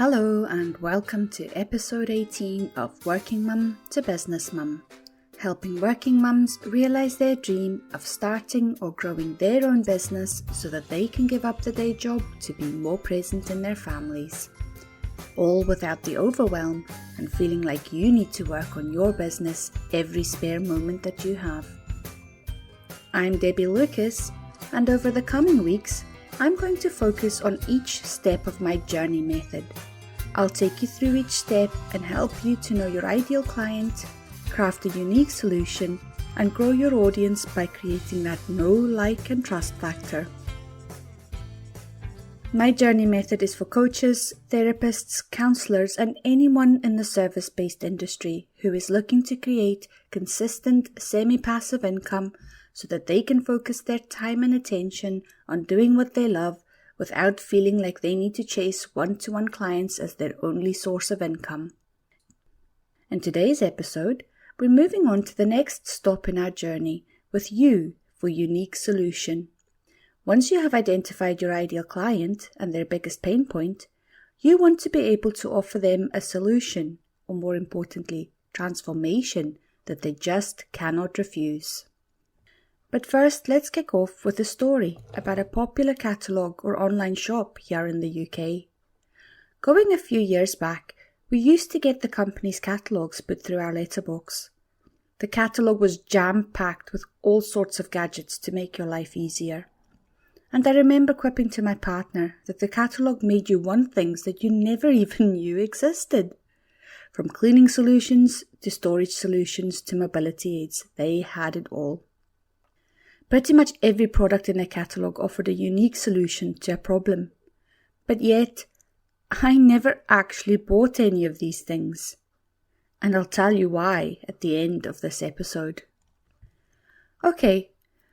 Hello and welcome to episode 18 of Working Mum to Business Mum, helping working mums realise their dream of starting or growing their own business so that they can give up the day job to be more present in their families. All without the overwhelm and feeling like you need to work on your business every spare moment that you have. I'm Debbie Lucas, and over the coming weeks, I'm going to focus on each step of my journey method. I'll take you through each step and help you to know your ideal client, craft a unique solution, and grow your audience by creating that know, like, and trust factor. My journey method is for coaches, therapists, counsellors, and anyone in the service-based industry who is looking to create consistent, semi-passive income so that they can focus their time and attention on doing what they love without feeling like they need to chase one-to-one clients as their only source of income. In today's episode, we're moving on to the next stop in our journey with you for unique solution. Once you have identified your ideal client and their biggest pain point, you want to be able to offer them a solution, or more importantly, transformation that they just cannot refuse. But first, let's kick off with a story about a popular catalogue or online shop here in the UK. Going a few years back, we used to get the company's catalogues put through our letterbox. The catalogue was jam-packed with all sorts of gadgets to make your life easier. And I remember quipping to my partner that the catalogue made you want things that you never even knew existed. From cleaning solutions to storage solutions to mobility aids, they had it all. Pretty much every product in the catalogue offered a unique solution to a problem. But yet, I never actually bought any of these things. And I'll tell you why at the end of this episode. Okay,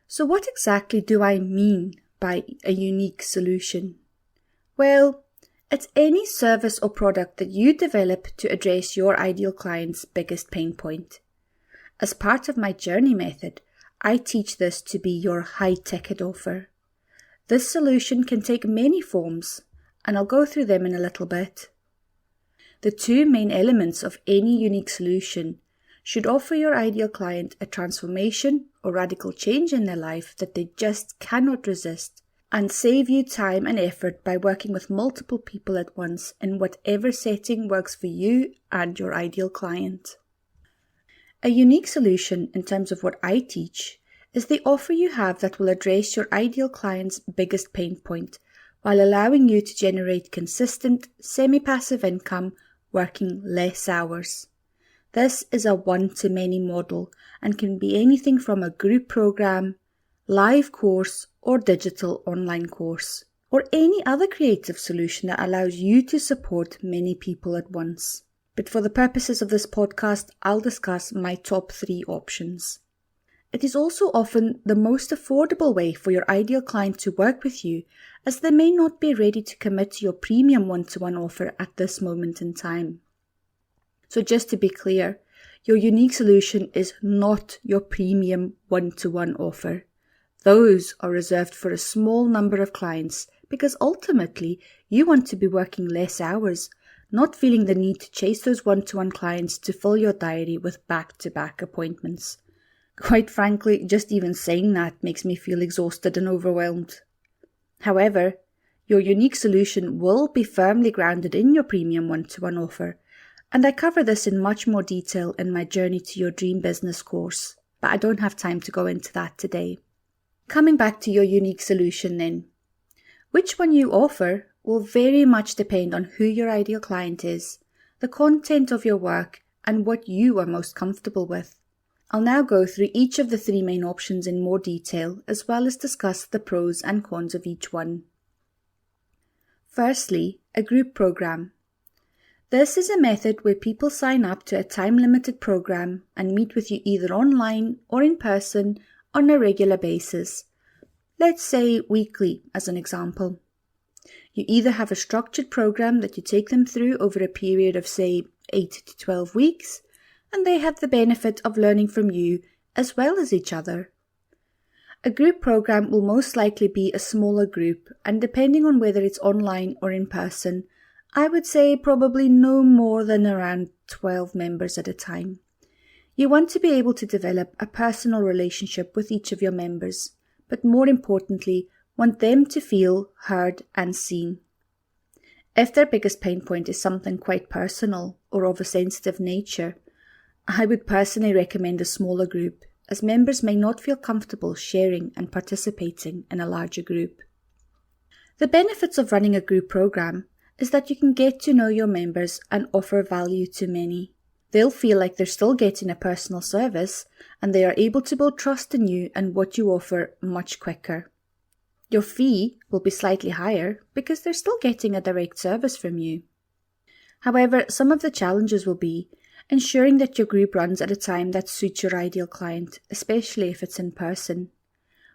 so what exactly do I mean by a unique solution? Well, it's any service or product that you develop to address your ideal client's biggest pain point. As part of my journey method, I teach this to be your high-ticket offer. This solution can take many forms, and I'll go through them in a little bit. The two main elements of any unique solution should offer your ideal client a transformation or radical change in their life that they just cannot resist, and save you time and effort by working with multiple people at once in whatever setting works for you and your ideal client. A unique solution, in terms of what I teach, is the offer you have that will address your ideal client's biggest pain point while allowing you to generate consistent, semi-passive income working less hours. This is a one-to-many model and can be anything from a group program, live course, or digital online course, or any other creative solution that allows you to support many people at once. But for the purposes of this podcast, I'll discuss my top 3 options. It is also often the most affordable way for your ideal client to work with you, as they may not be ready to commit to your premium one-to-one offer at this moment in time. So just to be clear, your unique solution is not your premium one-to-one offer. Those are reserved for a small number of clients because ultimately you want to be working less hours, not feeling the need to chase those one-to-one clients to fill your diary with back-to-back appointments. Quite frankly, just even saying that makes me feel exhausted and overwhelmed. However, your unique solution will be firmly grounded in your premium one-to-one offer, and I cover this in much more detail in my Journey to Your Dream Business course, but I don't have time to go into that today. Coming back to your unique solution then. Which one you offer will very much depend on who your ideal client is, the content of your work, and what you are most comfortable with. I'll now go through each of the 3 main options in more detail, as well as discuss the pros and cons of each one. Firstly, a group program. This is a method where people sign up to a time-limited program and meet with you either online or in person on a regular basis. Let's say weekly as an example. You either have a structured program that you take them through over a period of, say, 8 to 12 weeks, and they have the benefit of learning from you as well as each other. A group program will most likely be a smaller group, and depending on whether it's online or in person, I would say probably no more than around 12 members at a time. You want to be able to develop a personal relationship with each of your members, but more importantly, want them to feel heard and seen. If their biggest pain point is something quite personal or of a sensitive nature, I would personally recommend a smaller group, as members may not feel comfortable sharing and participating in a larger group. The benefits of running a group program is that you can get to know your members and offer value to many. They'll feel like they're still getting a personal service, and they are able to build trust in you and what you offer much quicker. Your fee will be slightly higher because they're still getting a direct service from you. However, some of the challenges will be ensuring that your group runs at a time that suits your ideal client, especially if it's in person.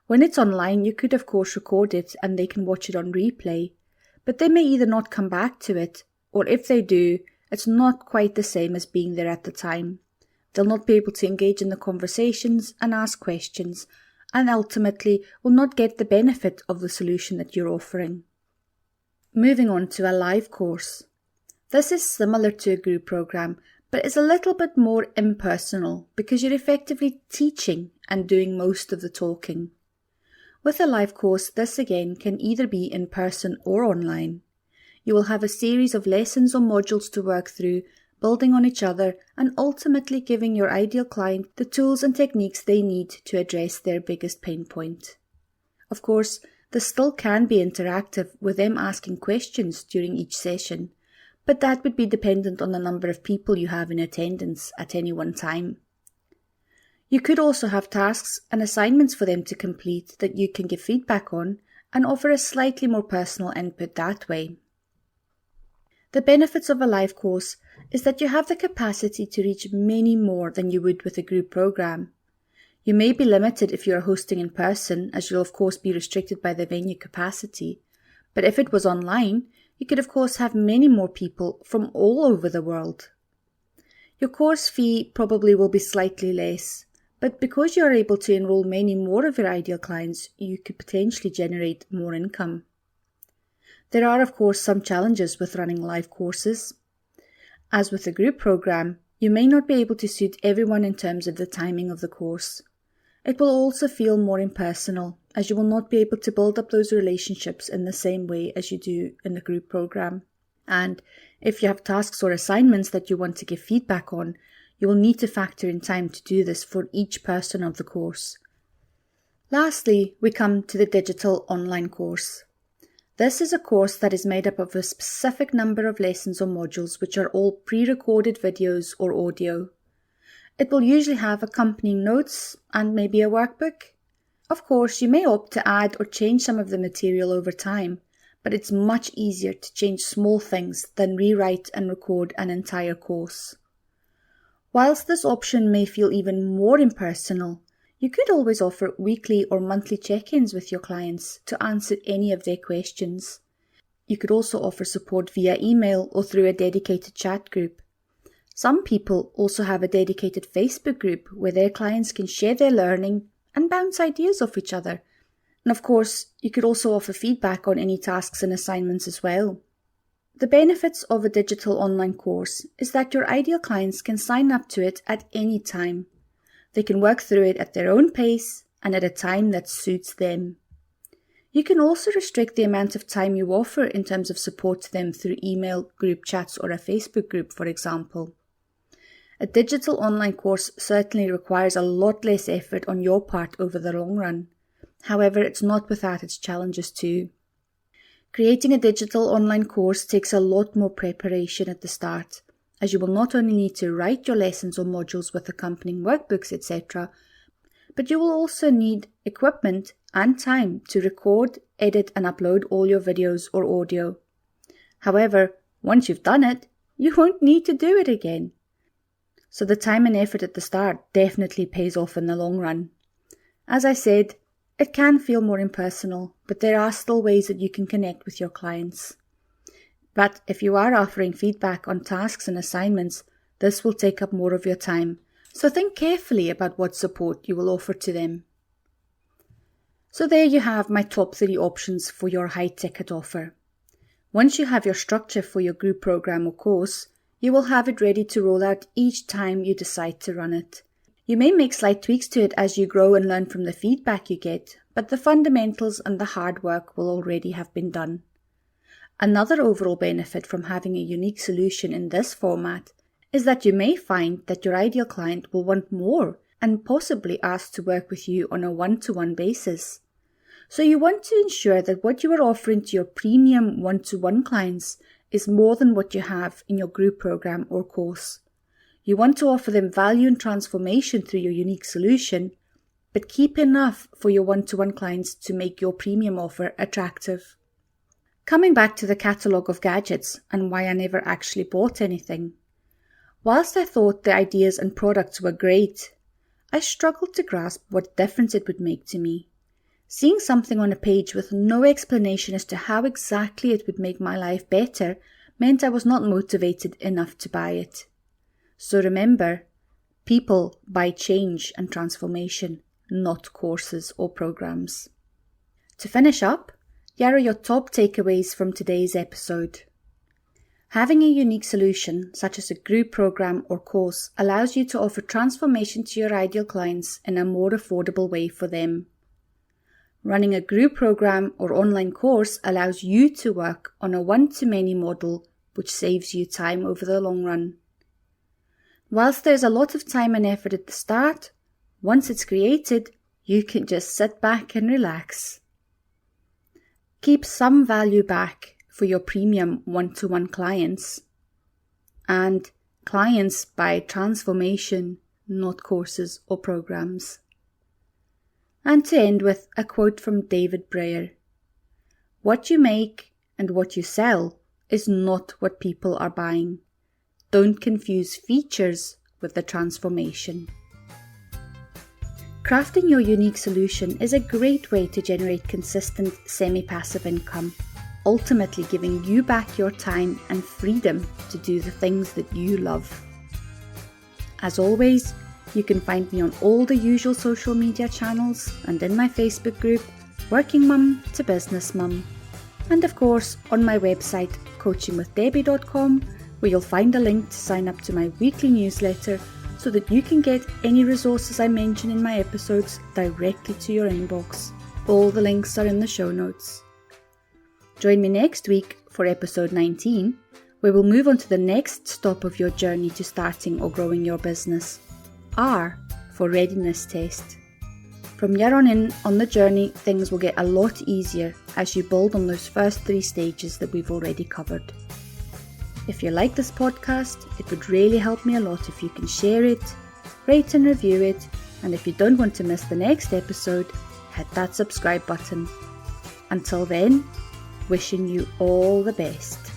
When it's online, you could of course record it and they can watch it on replay, but they may either not come back to it, or if they do, it's not quite the same as being there at the time. They'll not be able to engage in the conversations and ask questions, and ultimately will not get the benefit of the solution that you're offering. Moving on to a live course. This is similar to a group program, but it's a little bit more impersonal because you're effectively teaching and doing most of the talking. With a live course, this again can either be in person or online. You will have a series of lessons or modules to work through, building on each other and ultimately giving your ideal client the tools and techniques they need to address their biggest pain point. Of course, this still can be interactive with them asking questions during each session, but that would be dependent on the number of people you have in attendance at any one time. You could also have tasks and assignments for them to complete that you can give feedback on and offer a slightly more personal input that way. The benefits of a live course is that you have the capacity to reach many more than you would with a group program. You may be limited if you are hosting in person, as you'll of course be restricted by the venue capacity, but if it was online, you could of course have many more people from all over the world. Your course fee probably will be slightly less, but because you are able to enroll many more of your ideal clients, you could potentially generate more income. There are of course some challenges with running live courses. As with a group program, you may not be able to suit everyone in terms of the timing of the course. It will also feel more impersonal, as you will not be able to build up those relationships in the same way as you do in the group program. And if you have tasks or assignments that you want to give feedback on, you will need to factor in time to do this for each person of the course. Lastly, we come to the digital online course. This is a course that is made up of a specific number of lessons or modules which are all pre-recorded videos or audio. It will usually have accompanying notes and maybe a workbook. Of course, you may opt to add or change some of the material over time, but it's much easier to change small things than rewrite and record an entire course. Whilst this option may feel even more impersonal, you could always offer weekly or monthly check-ins with your clients to answer any of their questions. You could also offer support via email or through a dedicated chat group. Some people also have a dedicated Facebook group where their clients can share their learning and bounce ideas off each other. And of course, you could also offer feedback on any tasks and assignments as well. The benefits of a digital online course is that your ideal clients can sign up to it at any time. They can work through it at their own pace and at a time that suits them. You can also restrict the amount of time you offer in terms of support to them through email, group chats, or a Facebook group, for example. A digital online course certainly requires a lot less effort on your part over the long run. However, it's not without its challenges too. Creating a digital online course takes a lot more preparation at the start, as you will not only need to write your lessons or modules with accompanying workbooks, etc., but you will also need equipment and time to record, edit and upload all your videos or audio. However, once you've done it, you won't need to do it again. So the time and effort at the start definitely pays off in the long run. As I said, it can feel more impersonal, but there are still ways that you can connect with your clients. But if you are offering feedback on tasks and assignments, this will take up more of your time, so think carefully about what support you will offer to them. So there you have my top 3 options for your high ticket offer. Once you have your structure for your group program or course, you will have it ready to roll out each time you decide to run it. You may make slight tweaks to it as you grow and learn from the feedback you get, but the fundamentals and the hard work will already have been done. Another overall benefit from having a unique solution in this format is that you may find that your ideal client will want more and possibly ask to work with you on a one-to-one basis. So you want to ensure that what you are offering to your premium one-to-one clients is more than what you have in your group program or course. You want to offer them value and transformation through your unique solution, but keep enough for your one-to-one clients to make your premium offer attractive. Coming back to the catalogue of gadgets and why I never actually bought anything. Whilst I thought the ideas and products were great, I struggled to grasp what difference it would make to me. Seeing something on a page with no explanation as to how exactly it would make my life better meant I was not motivated enough to buy it. So remember, people buy change and transformation, not courses or programs. To finish up, here are your top takeaways from today's episode. Having a unique solution, such as a group program or course, allows you to offer transformation to your ideal clients in a more affordable way for them. Running a group program or online course allows you to work on a one-to-many model, which saves you time over the long run. Whilst there's a lot of time and effort at the start, once it's created, you can just sit back and relax. Keep some value back for your premium one-to-one clients. And clients buy transformation, not courses or programs. And to end with a quote from David Breyer. What you make and what you sell is not what people are buying. Don't confuse features with the transformation. Crafting your unique solution is a great way to generate consistent semi-passive income, ultimately giving you back your time and freedom to do the things that you love. As always, you can find me on all the usual social media channels and in my Facebook group, Working Mum to Business Mum. And of course, on my website, coachingwithdebbie.com, where you'll find a link to sign up to my weekly newsletter so that you can get any resources I mention in my episodes directly to your inbox. All the links are in the show notes. Join me next week for episode 19, where we'll move on to the next stop of your journey to starting or growing your business. R for readiness test. From here on in on the journey, things will get a lot easier as you build on those first 3 stages that we've already covered. If you like this podcast, it would really help me a lot if you can share it, rate and review it, and if you don't want to miss the next episode, hit that subscribe button. Until then, wishing you all the best.